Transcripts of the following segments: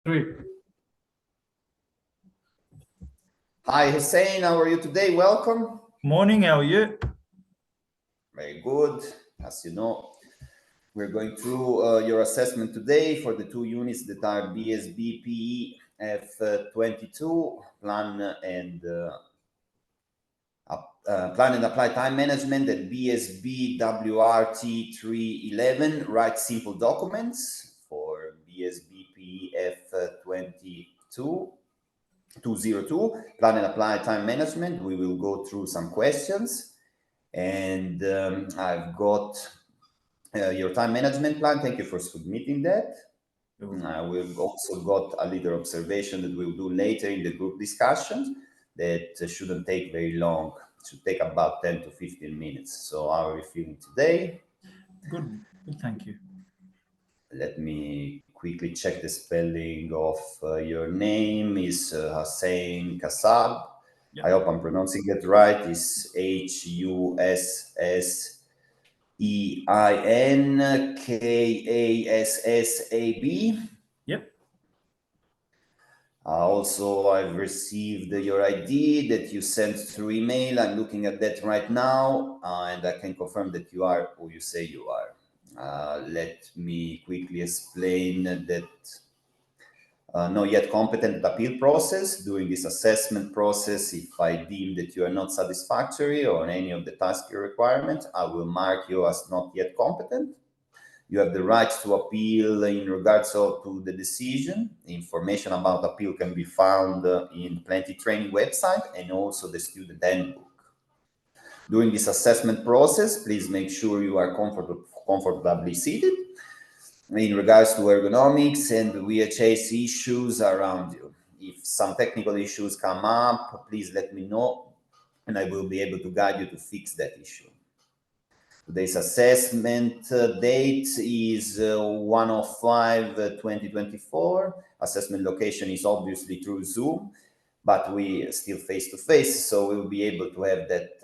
Three. Hi, Hussein. How are you today? Welcome. Morning, how are you? Very good. As you know, we're going through your assessment today for the two units that are BSB PEF22, Plan and Apply Time Management, and BSB WRT 311, Write Simple Documents. For BSB PEF22, 202, Plan and Apply Time Management. We will go through some questions. And I've got your time management plan. Thank you for submitting that. We've also got a little observation that we'll do later in the group discussions that shouldn't take very long. It should take about 10 to 15 minutes. So how are you feeling today? Good, thank you. Let me quickly check the spelling of your name. Is Hussein Kassab. Yep. I hope I'm pronouncing it right. It's HUSSEINKASSAB. Yep. Also, I've received your ID that you sent through email. I'm looking at that right now, and I can confirm that you are who you say you are. Let me quickly explain that not yet competent appeal process. During this assessment process, if I deem that you are not satisfactory on any of the task requirements, I will mark you as not yet competent. You have the right to appeal in regards to the decision. Information about appeal can be found in Plenty Training website and also the student handbook. During this assessment process, please make sure you are comfortably seated. In regards to ergonomics and VHS issues around you. If some technical issues come up, please let me know and I will be able to guide you to fix that issue. Today's assessment date is 1/5/2024. Assessment location is obviously through Zoom, but we still face-to-face, so we'll be able to have that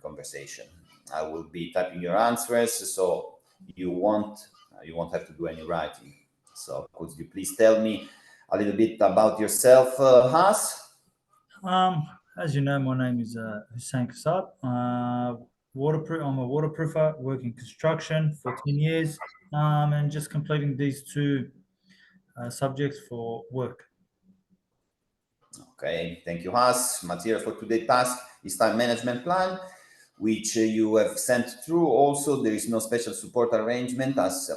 conversation. I will be typing your answers, so you won't have to do any writing. So could you please tell me a little bit about yourself, Has? As you know, my name is Hussein Kassab. I'm a waterproofer, working construction for 10 years, and just completing these two subjects for work. Okay, thank you, Has. Material for today's task is time management plan, which you have sent through. Also, there is no special support arrangement as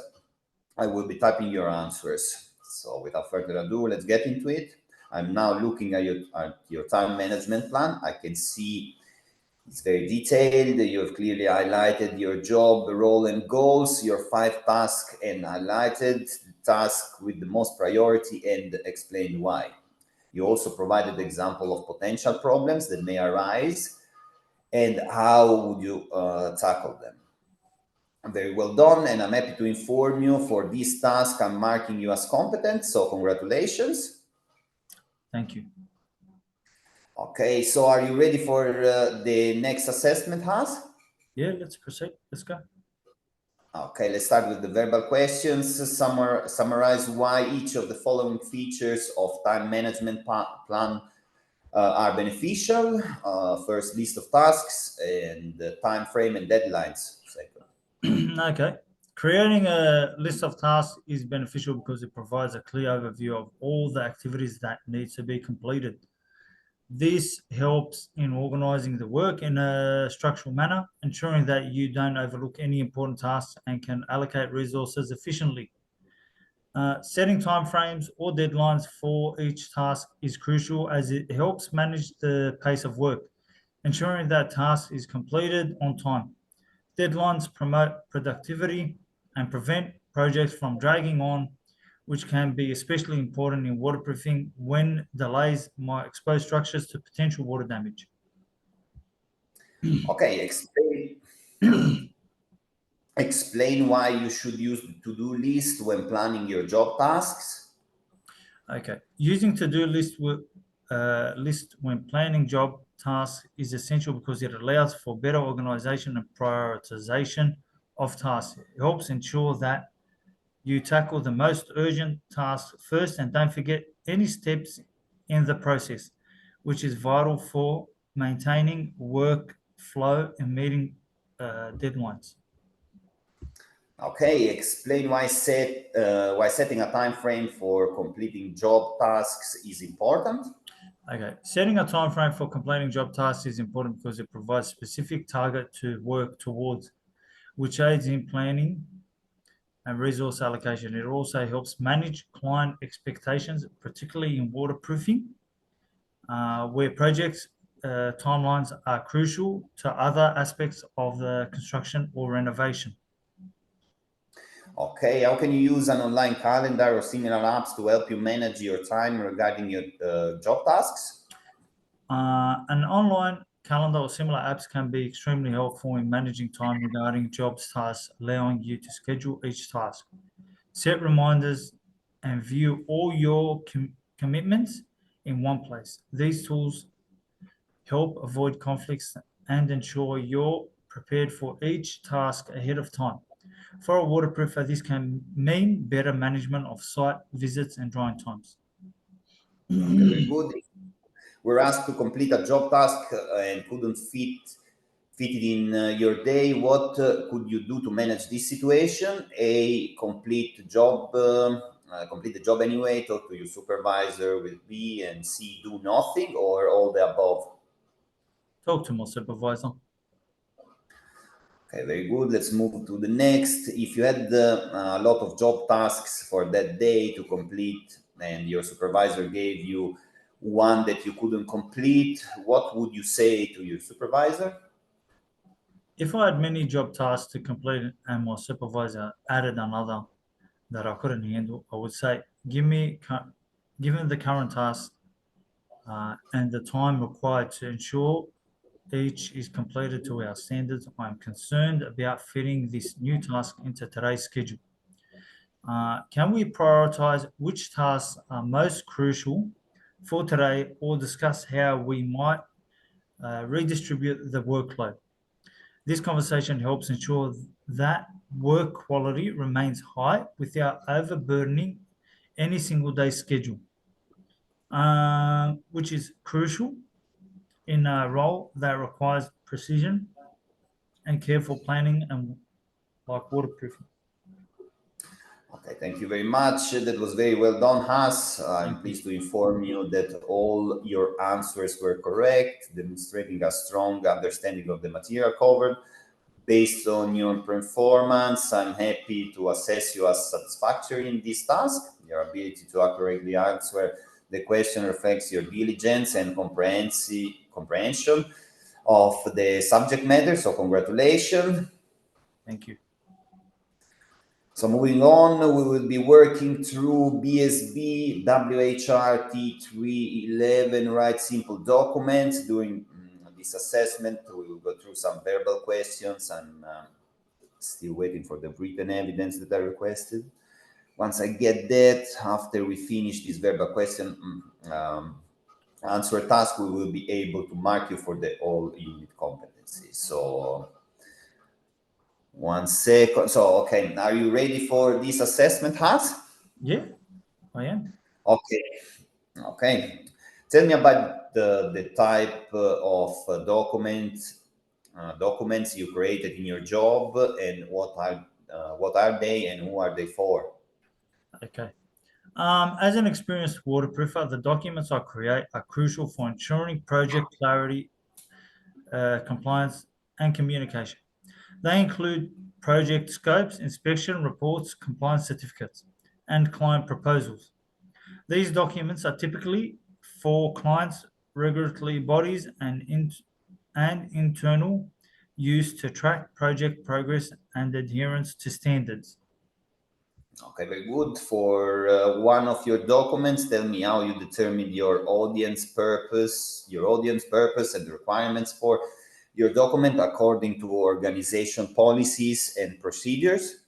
I will be typing your answers. So without further ado, let's get into it. I'm now looking at your time management plan. I can see it's very detailed. You have clearly highlighted your job, role, and goals, your 5 tasks, and highlighted the task with the most priority and explained why. You also provided example of potential problems that may arise and how would you tackle them. Very well done, and I'm happy to inform you for this task I'm marking you as competent, so congratulations. Thank you. Okay, so are you ready for the next assessment, Has? Yeah, let's proceed. Let's go. Okay, let's start with the verbal questions. Summarize why each of the following features of time management plan are beneficial. First, list of tasks, and time frame and deadlines. Second. Okay. Creating a list of tasks is beneficial because it provides a clear overview of all the activities that need to be completed. This helps in organizing the work in a structural manner, ensuring that you don't overlook any important tasks and can allocate resources efficiently. Setting timeframes or deadlines for each task is crucial as it helps manage the pace of work, ensuring that task is completed on time. Deadlines promote productivity and prevent projects from dragging on, which can be especially important in waterproofing when delays might expose structures to potential water damage. Okay, explain why you should use the to-do list when planning your job tasks. Okay, using to-do list when planning job tasks is essential because it allows for better organization and prioritization of tasks. It helps ensure that You tackle the most urgent tasks first and don't forget any steps in the process, which is vital for maintaining work flow and meeting deadlines. Okay, explain why setting a time frame for completing job tasks is important. Okay, setting a time frame for completing job tasks is important because it provides specific target to work towards, which aids in planning and resource allocation. It also helps manage client expectations, particularly in waterproofing, where projects timelines are crucial to other aspects of the construction or renovation. Okay, how can you use an online calendar or similar apps to help you manage your time regarding your job tasks? An online calendar or similar apps can be extremely helpful in managing time regarding jobs tasks, allowing you to schedule each task, set reminders, and view all your commitments in one place. These tools help avoid conflicts and ensure you're prepared for each task ahead of time. For a waterproofer, this can mean better management of site visits and drying times. Okay, very good. We're asked to complete a job task and couldn't fit it in your day. What could you do to manage this situation? A, complete the job anyway. Talk to your supervisor. With B and C, do nothing, or all the above. Talk to my supervisor. Okay, very good. Let's move to the next. If you had a lot of job tasks for that day to complete, and your supervisor gave you one that you couldn't complete, what would you say to your supervisor? If I had many job tasks to complete and my supervisor added another that I couldn't handle, I would say, given the current task and the time required to ensure each is completed to our standards, I'm concerned about fitting this new task into today's schedule. Can we prioritize which tasks are most crucial for today or discuss how we might redistribute the workload? This conversation helps ensure that work quality remains high without overburdening any single day schedule, which is crucial in a role that requires precision and careful planning and like waterproofing. Okay, thank you very much. That was very well done, Has. I'm Thank you. pleased to inform you that all your answers were correct, demonstrating a strong understanding of the material covered. Based on your performance, I'm happy to assess you as satisfactory in this task. Your ability to accurately answer the question reflects your diligence and comprehension of the subject matter. So, congratulations. Thank you. So moving on, we will be working through BSB WHR T311 Write Simple Documents. During this assessment, we will go through some verbal questions. I'm still waiting for the written evidence that I requested. Once I get that, after we finish this verbal question answer task, we will be able to mark you for the all unit competencies. So 1 second. So, okay, are you ready for this assessment, Hans? Yeah, I am. Okay, okay. Tell me about the type of documents you created in your job, and what are they, and who are they for? Okay. As an experienced waterproofer, the documents I create are crucial for ensuring project clarity, compliance, and communication. They include project scopes, inspection reports, compliance certificates, and client proposals. These documents are typically for clients, regulatory bodies, and internal use to track project progress and adherence to standards. Okay, very good. For one of your documents, tell me how you determine your audience purpose, and the requirements for your document according to organization policies and procedures.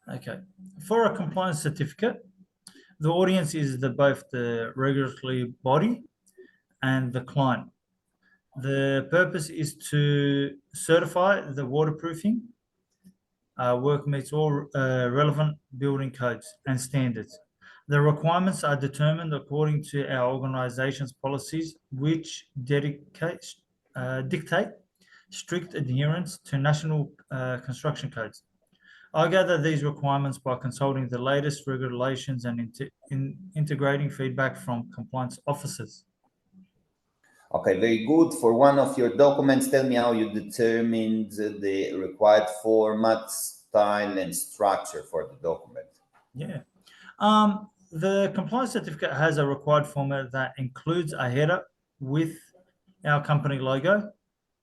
Okay. For a compliance certificate, the audience is both the regulatory body and the client. The purpose is to certify the waterproofing work meets all relevant building codes and standards. The requirements are determined according to our organization's policies, which dictate strict adherence to national construction codes. I gather these requirements by consulting the latest regulations and integrating feedback from compliance officers. Okay, very good. For one of your documents, tell me how you determined the required format, style, and structure for the document. Yeah. The compliance certificate has a required format that includes a header with our company logo,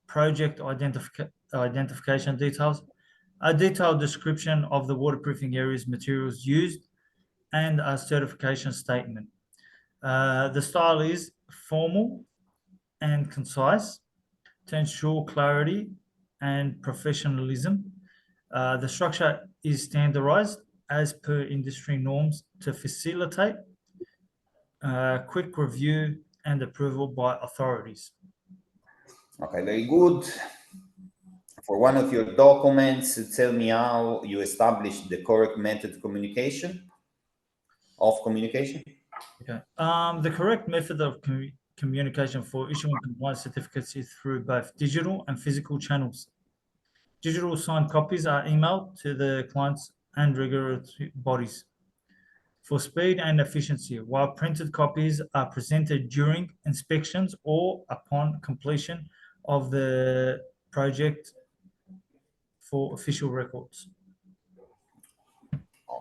project identification details, a detailed description of the waterproofing areas, materials used, and a certification statement. The style is formal and concise to ensure clarity and professionalism. The structure is standardized as per industry norms to facilitate quick review and approval by authorities. Okay, very good. For one of your documents, tell me how you established the correct method of communication. Okay. The correct method of communication for issuing compliance certificates is through both digital and physical channels. Digital signed copies are emailed to the clients and regulatory bodies for speed and efficiency, while printed copies are presented during inspections or upon completion of the project for official records.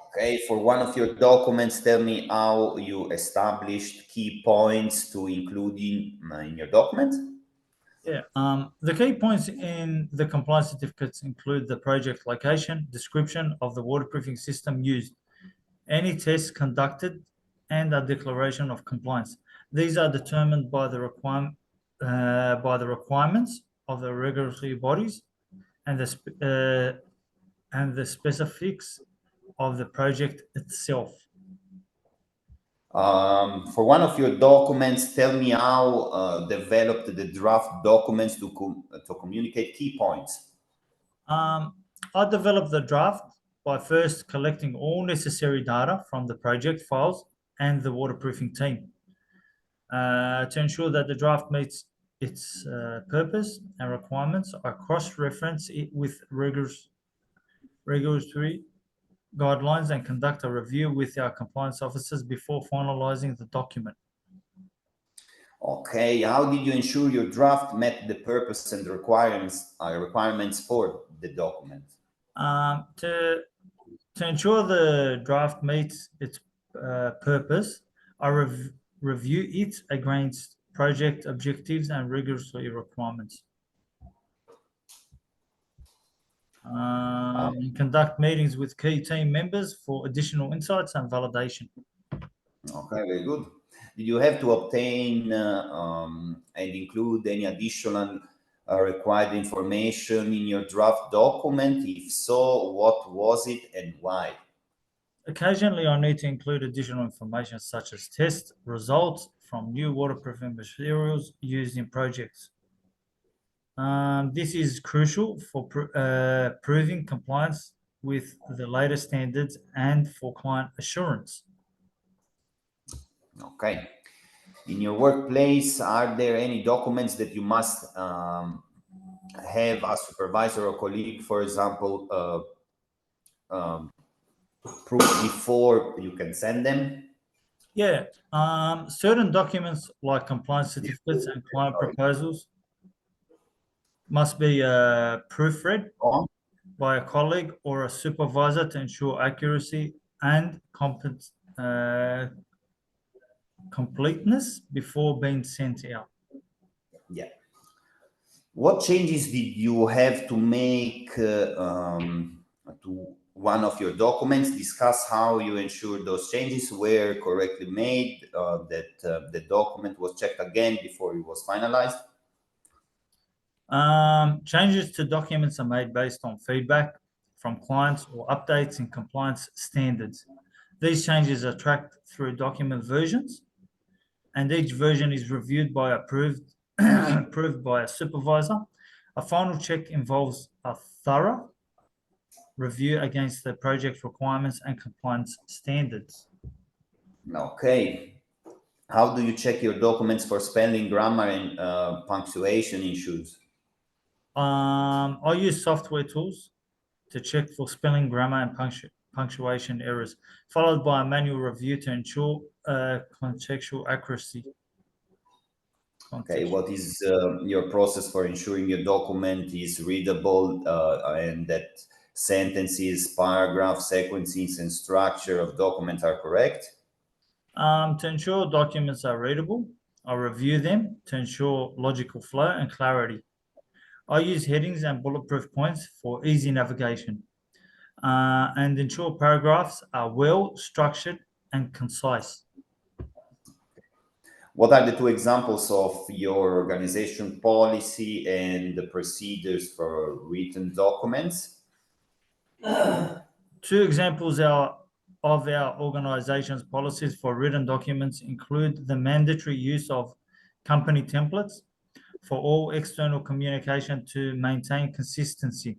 Okay, for one of your documents, tell me how you established key points to include in your document. Yeah, the key points in the compliance certificates include the project location, description of the waterproofing system used, any tests conducted, and a declaration of compliance. These are determined by the requirements of the regulatory bodies and the specifics of the project itself. For one of your documents, tell me how developed the draft documents to communicate key points. I developed the draft by first collecting all necessary data from the project files and the waterproofing team to ensure that the draft meets its purpose and requirements. I cross-reference it with regulatory guidelines and conduct a review with our compliance officers before finalizing the document. Okay, how did you ensure your draft met the purpose and the requirements for the document? To ensure the draft meets its purpose, I review it against project objectives and regulatory requirements. Conduct meetings with key team members for additional insights and validation. Okay, very good. Did you have to obtain and include any additional required information in your draft document? If so, what was it and why? Occasionally, I need to include additional information such as test results from new waterproofing materials used in projects. This is crucial for proving compliance with the latest standards and for client assurance. Okay. In your workplace, are there any documents that you must have a supervisor or colleague, for example, proof before you can send them? Yeah, certain documents like compliance certificates and client proposals must be proofread by a colleague or a supervisor to ensure accuracy and completeness before being sent out. Yeah. What changes did you have to make to one of your documents? Discuss how you ensured those changes were correctly made, that the document was checked again before it was finalized. Changes to documents are made based on feedback from clients or updates in compliance standards. These changes are tracked through document versions, and each version is reviewed by approved by a supervisor. A final check involves a thorough review against the project requirements and compliance standards. Okay. How do you check your documents for spelling, grammar, and punctuation issues? I use software tools to check for spelling, grammar, and punctuation errors, followed by a manual review to ensure contextual accuracy. Okay, what is your process for ensuring your document is readable and that sentences, paragraphs, sequences, and structure of documents are correct? To ensure documents are readable, I review them to ensure logical flow and clarity. I use headings and bulletproof points for easy navigation and ensure paragraphs are well structured and concise. What are the two examples of your organization policy and the procedures for written documents? Two examples of our organization's policies for written documents include the mandatory use of company templates for all external communication to maintain consistency,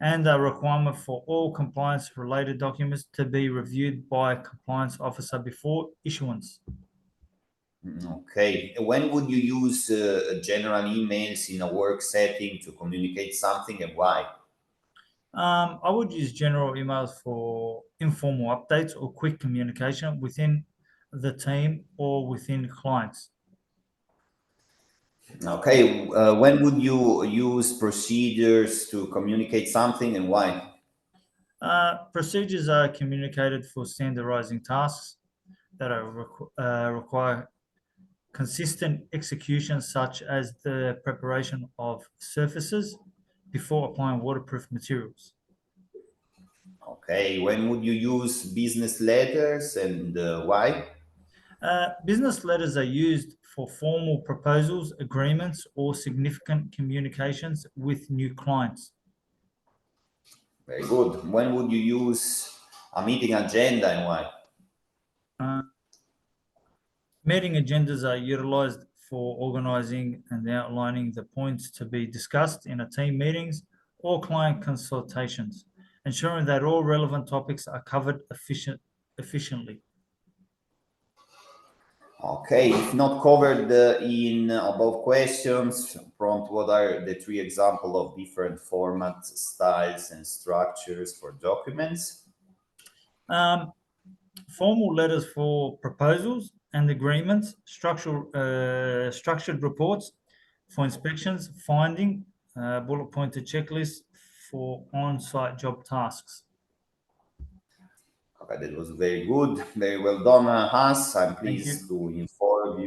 and a requirement for all compliance-related documents to be reviewed by a compliance officer before issuance. Okay. When would you use general emails in a work setting to communicate something and why? I would use general emails for informal updates or quick communication within the team or within clients. Okay. When would you use procedures to communicate something and why? Procedures are communicated for standardizing tasks that require consistent execution, such as the preparation of surfaces before applying waterproof materials. Okay. When would you use business letters and why? Business letters are used for formal proposals, agreements, or significant communications with new clients. Very good. When would you use a meeting agenda and why? Meeting agendas are utilized for organizing and outlining the points to be discussed in a team meetings or client consultations, ensuring that all relevant topics are covered efficiently. Okay, if not covered in above questions, prompt what are the three examples of different formats, styles, and structures for documents? Formal letters for proposals and agreements, structured reports for inspections, finding, bullet pointed checklists for on-site job tasks. Okay, that was very good, very well done, Hans. I'm Thank you. pleased to inform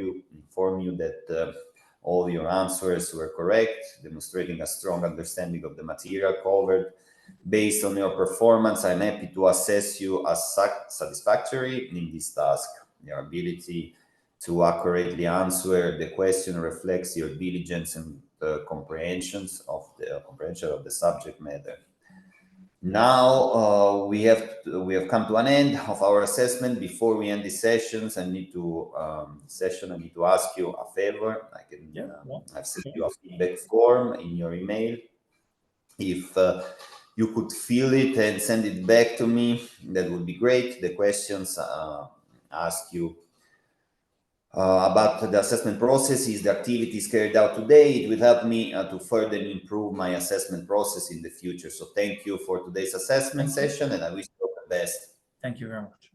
you that all your answers were correct, demonstrating a strong understanding of the material covered. Based on your performance, I'm happy to assess you as satisfactory in this task. Your ability to accurately answer the question reflects your diligence and comprehension of the subject matter. Now we have come to an end of our assessment. Before we end the sessions, I need to ask you a favor. I've sent you a feedback form in your email. If you could fill it and send it back to me, that would be great. The questions ask you about the assessment processes, the activities carried out today. It will help me to further improve my assessment process in the future. So thank you for today's assessment session, and I wish you all the best. Thank you very much.